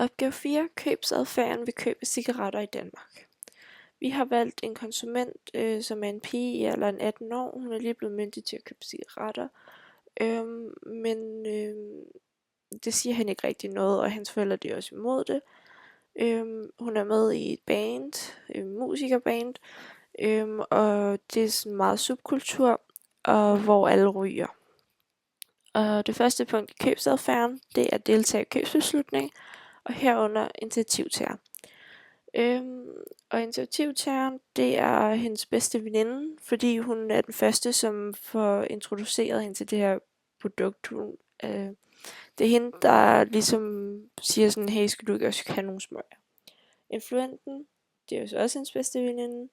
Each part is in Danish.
Opgave 4. Købsadfærden ved køb af cigaretter i Danmark. Vi har valgt en konsument, som er en pige i alderen 18 år. Hun er lige blevet myndig til at købe cigaretter. Men det siger han ikke rigtig noget, og hans forældre er også imod det. Hun er med i et band, musikerband, og det er sådan meget subkultur, og hvor alle ryger. Og det første punkt i købsadfærden, det er deltage i købsbeslutning, og herunder initiativtager. Og initiativtageren, det er hendes bedste veninde, fordi hun er den første, som får introduceret hende til det her produkt. Det er hende, der ligesom siger sådan, hey, skal du ikke også have nogle smøger? Influenten, det er jo så også hendes bedste veninde,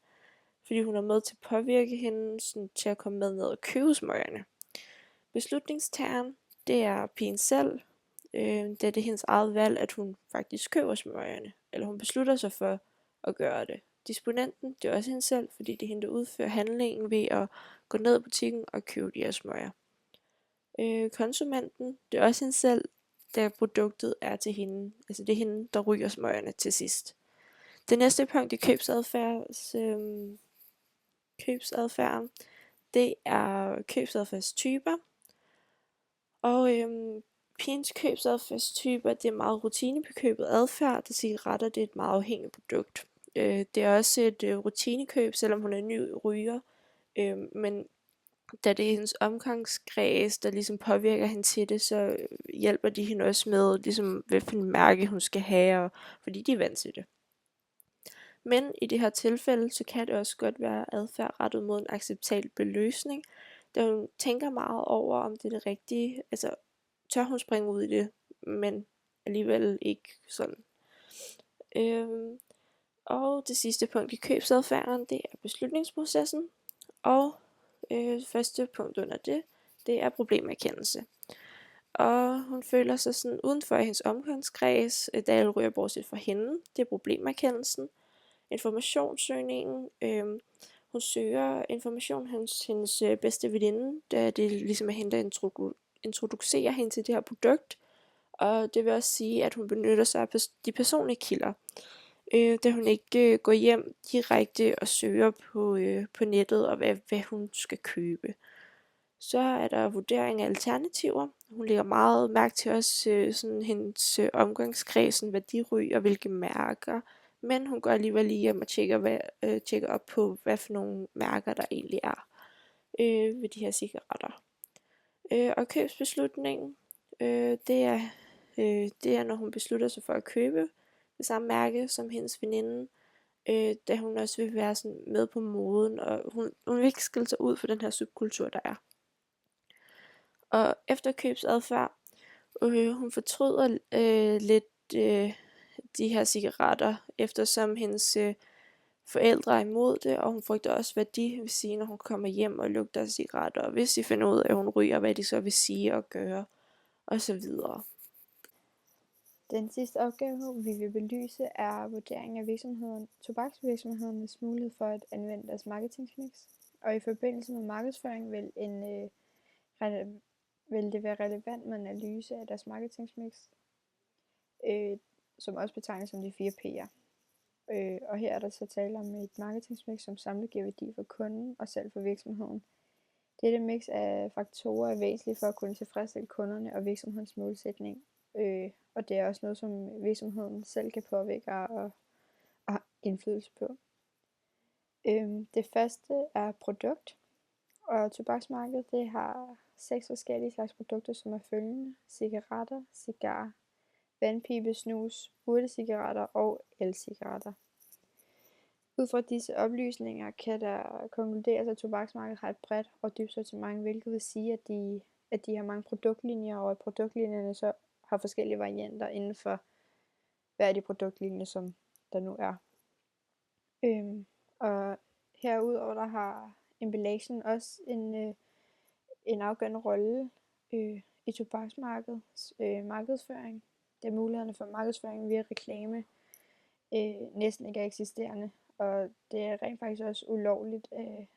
fordi hun er med til at påvirke hende sådan, til at komme med ned og købe smøgerne. Beslutningstageren, det er pigen selv, da det er hendes eget valg, at hun faktisk køber smøgerne, eller hun beslutter sig for at gøre det. Disponenten, det er også hende selv, fordi det er hende, der udfører handlingen ved at gå ned i butikken og købe de her smøger. Konsumenten, det er også hende selv, da produktet er til hende. Altså det er hende, der ryger smøgerne til sidst. Det næste punkt i købsadfærden, det er købsadfærdstyper. Og pigens købsadfærdstyper, det er meget rutinebekøbet adfærd, da cigaretter det er et meget afhængigt produkt. Det er også et rutinekøb, selvom hun er ny ryger, men da det er hendes omgangskreds, der ligesom påvirker hende til det, så hjælper de hende også med, ligesom hvilken mærke hun skal have, og, fordi de er vant til det. Men i det her tilfælde, så kan det også godt være adfærd rettet mod en acceptabel løsning, da hun tænker meget over, om det er det rigtige. Altså, tør hun springe ud i det, men alligevel ikke sådan. Og det sidste punkt i købsadfærden, det er beslutningsprocessen. Og første punkt under det er problemerkendelse. Og hun føler sig sådan uden for hendes omgangskreds, da alle ryger bortset fra hende. Det er problemerkendelsen. Informationssøgningen. Hun søger information hos hendes bedste veninde, da det ligesom er hende, der introducerer hende til det her produkt. Og det vil også sige, at hun benytter sig af de personlige kilder, da hun ikke går hjem direkte og søger på nettet, og hvad hun skal købe. Så er der vurdering af alternativer. Hun lægger meget mærke til også sådan hendes omgangskredsen, hvad de ryger, hvilke mærker. Men hun går alligevel lige hjem og tjekker op på, hvad for nogle mærker der egentlig er ved de her cigaretter. Og købsbeslutningen, det er, når hun beslutter sig for at købe det samme mærke som hendes veninde, da hun også vil være sådan med på moden, og hun vil ikke skille sig ud for den her subkultur, der er. Og efter købsadfærd, hun fortryder lidt de her cigaretter, eftersom hendes forældre er imod det, og hun frygter også, hvad de vil sige, når hun kommer hjem og lugter af cigaretter, og hvis de finder ud af, at hun ryger, hvad de så vil sige og gøre, og så videre. Den sidste opgave, vi vil belyse, er vurdering af tobaksvirksomhedernes mulighed for at anvende deres marketingmix. Og i forbindelse med markedsføring vil det være relevant med en analyse af deres marketingmix, som også betegnes som de 4 P'er. Og her er der så tale om et marketingmix, som samlet giver værdi for kunden og selv for virksomheden. Dette mix af faktorer er væsentligt for at kunne tilfredsstille kunderne og virksomhedens målsætning. Og det er også noget, som virksomheden selv kan påvirke og have indflydelse på. Det første er produkt. Og tobaksmarkedet det har 6 forskellige slags produkter, som er følgende: cigaretter, cigar, vandpibe, snus, urtecigaretter og el-cigaretter. Ud fra disse oplysninger kan der konkluderes, at tobaksmarkedet har et bredt og dybt sortiment, hvilket vil sige, at de har mange produktlinjer, og at produktlinjerne så har forskellige varianter inden for hver af de produktlinjer, som der nu er. Og herudover der har emballagen også en afgørende rolle i tobaksmarkedets markedsføring, da mulighederne for markedsføring via reklame næsten ikke er eksisterende, og det er rent faktisk også ulovligt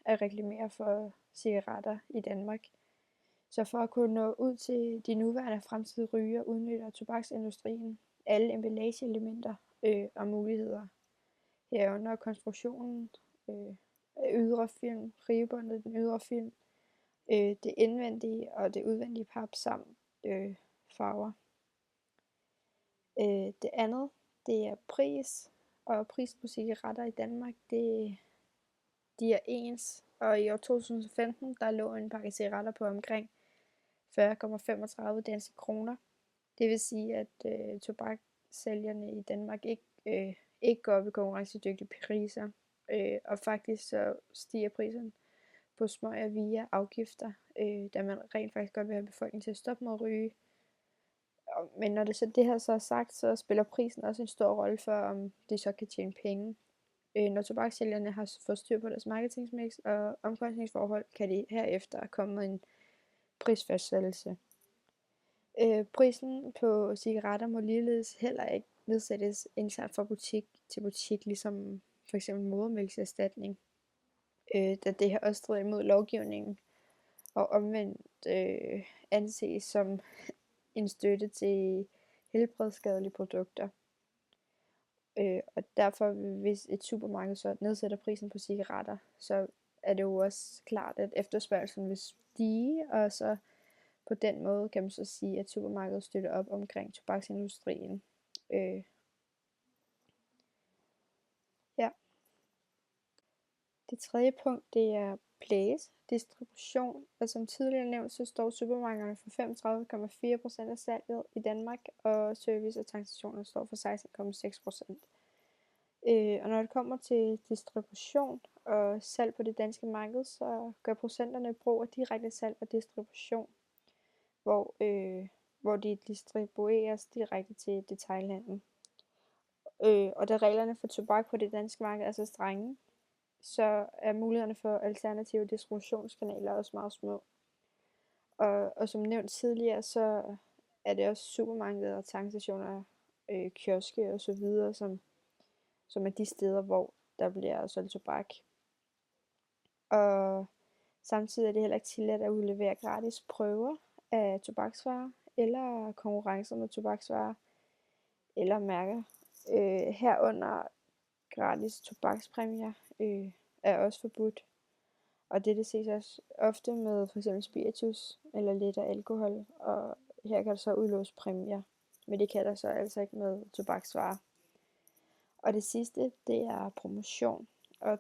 at reklamere for cigaretter i Danmark. Så for at kunne nå ud til de nuværende og fremtidige rygere, udnytter tobaksindustrien alle emballageelementer og muligheder, herunder konstruktionen af ydre film, ribebåndet, den ydre film, det indvendige og det udvendige pap samt farver. Det andet, det er pris, og pris på cigaretter i Danmark, de er ens, og i år 2015, der lå en pakke cigaretter på omkring 40,35 danske kroner. Det vil sige, at tobakssælgerne i Danmark ikke går op i konkurrencedygtige priser, og faktisk så stiger prisen på smøger via afgifter, da man rent faktisk godt vil have befolkningen til at stoppe med at ryge. Men når det her så er sagt, så spiller prisen også en stor rolle for, om de så kan tjene penge. Når tobakssælgerne har fået styr på deres marketingsmix og omkostningsforhold, kan de herefter komme med en prisfastsættelse. Prisen på cigaretter må ligeledes heller ikke nedsættes internt fra butik til butik, ligesom for eksempel modermælkserstatning, da det her også strider imod lovgivningen, og omvendt anses som en støtte til helbredsskadelige produkter. Og derfor, hvis et supermarked så nedsætter prisen på cigaretter, så er det jo også klart, at efterspørgselen vil stige, og så på den måde kan man så sige, at supermarkedet støtter op omkring tobaksindustrien. Ja. Det tredje punkt, det er place, distribution. Og som tidligere nævnt, så står supermarkederne for 35,4% af salget i Danmark, og service- og tankstationer står for 16,6%. Og når det kommer til distribution og salg på det danske marked, så gør procenterne brug af direkte salg og distribution, hvor de distribueres direkte til detailhandlen. Og da reglerne for tobak på det danske marked er så strenge, så er mulighederne for alternative distributionskanaler også meget små. Og som nævnt tidligere, så er det også supermarkeder og tankstationer, kioske og så videre, som er de steder, hvor der bliver solgt tobak. Og samtidig er det heller ikke tilladt at udlevere gratis prøver af tobaksvarer, eller konkurrencer med tobaksvarer, eller mærker. Herunder gratis tobakspræmier er også forbudt. Og det ses også ofte med f.eks. spiritus eller lettere alkohol, og her kan der så udlåse præmier, men det kan der så altså ikke med tobaksvarer. Og det sidste, det er promotion, og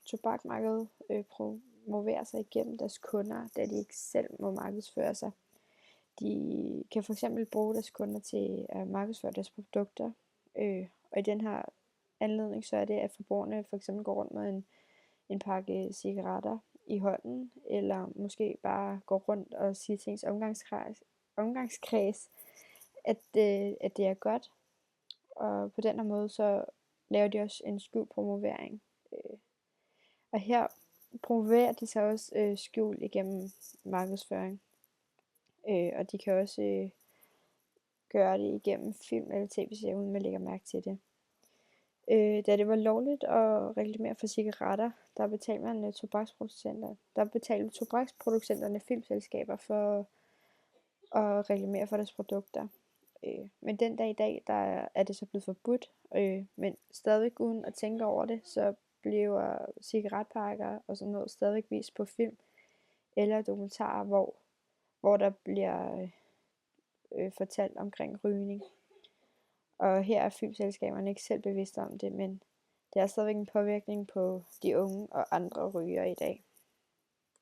tobakmarkedet promoverer sig igennem deres kunder, da de ikke selv må markedsføre sig. De kan for eksempel bruge deres kunder til at markedsføre deres produkter, og i den her anledning så er det, at forbrugerne for eksempel går rundt med en pakke cigaretter i hånden, eller måske bare går rundt og siger til ens omgangskreds, at det er godt. Og på den her måde så laver de også en skjult promovering. Og her promoverer de så også skjult igennem markedsføring. Og de kan også gøre det igennem film eller tv-serier, uden man lægger mærke til det. Da det var lovligt at reklamere for cigaretter, der betalte tobaksproducenterne filmselskaber for at reklamere for deres produkter. Men den dag i dag, der er det så blevet forbudt, men stadigvæk uden at tænke over det, så bliver cigaretpakker og sådan noget stadigvæk vist på film eller dokumentarer, hvor der bliver fortalt omkring rygning. Og her er filmselskaberne ikke selv bevidste om det, men det er stadigvæk en påvirkning på de unge og andre rygere i dag.